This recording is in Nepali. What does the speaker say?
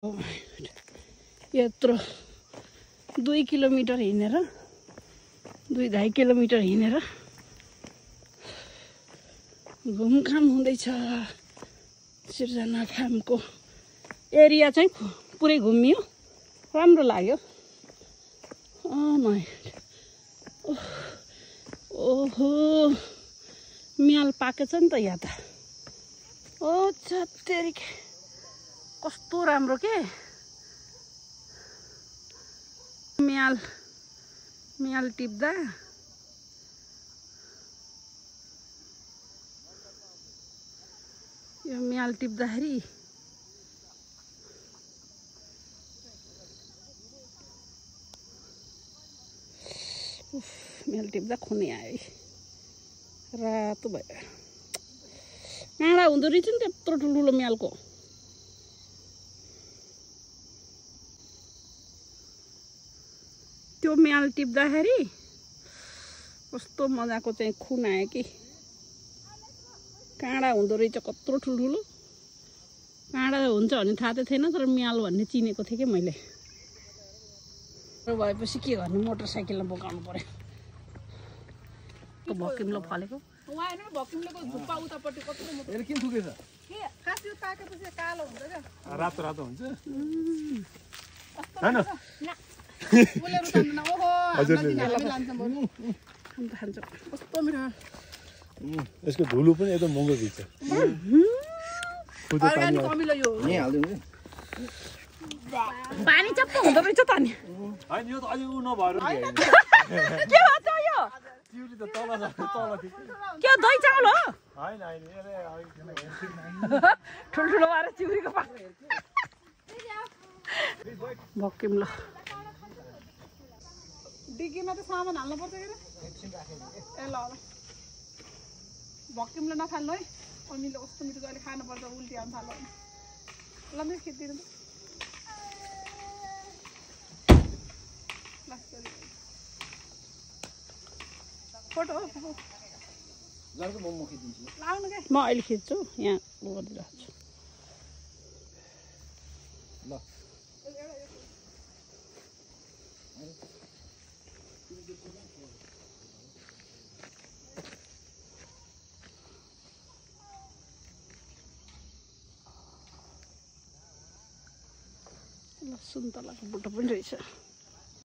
यत्रो 2 किलोमिटर हिँडेर 2.5 किलोमिटर हिँडेर घुमघाम हुँदैछ। सिर्जना फार्मको एरिया चाहिँ पुरै घुमियो, राम्रो लाग्यो। ओहो म्याल पाकेछ नि त यहाँ त। ओ छत्तेरी कस्तो राम्रो के म्याल टिप्दा यो म्याल टिप्दाखेरि म्याल टिप्दा खुनै आयो, रातो भयो। काँडा हुँदो रहेछ नि त्यत्रो ठुल्ठुलो म्यालको। त्यो म्याल टिप्दाखेरि कस्तो मजाको चाहिँ खुन आयो कि। काँडा हुँदो रहेछ कत्रो ठुल्ठुलो। काँडा हुन्छ भन्ने थाहा त थिएन, तर म्याल भन्ने चिनेको थिएँ कि मैले। भएपछि के गर्ने, मोटरसाइकलमा बोकाउनु पर्यो। भकिमलो फलेको झुप्पा उतापट्टि कत्रो मोटो किन थुकेछ के खास यो पाकेपछि कालो हुन्छ क्या, रातो रातो हुन्छ हैन। बोलेर जान्न ओहो हामी लान्छौँ बरु अन्त खान्छौँ। कस्तो मिठो। यसको धुलो पनि एकदम महँगो दिन्छ। अर्ग्यानिक अमिलो यो नि हाल्दिनु पानी चप्प हुँदो रहेछ त नि। हैन यो त अलि उ नभएर के भन्छ यो? चिउरी त तल तल के दही चामल हो? हैन हैन ठुल्ठुलो भएर चिउरीको पात भक्किम ल। डिग्गीमा त सामान हाल्नु पर्छ के रे। ए ल ल भक्किमले नफाल्नु है। अमिलो कस्तो मिठो अहिले खानुपर्छ, उल्टी आउनु थाल्यो। ल म खिच्दिनु त। फोटो हो जर्को मोमो खिचिदिन्छु लाउनु के। म अहिले खिच्छु, यहाँ गरिरहेको छु। ल ल सुन्तलाको बुट्टा पनि रहेछ।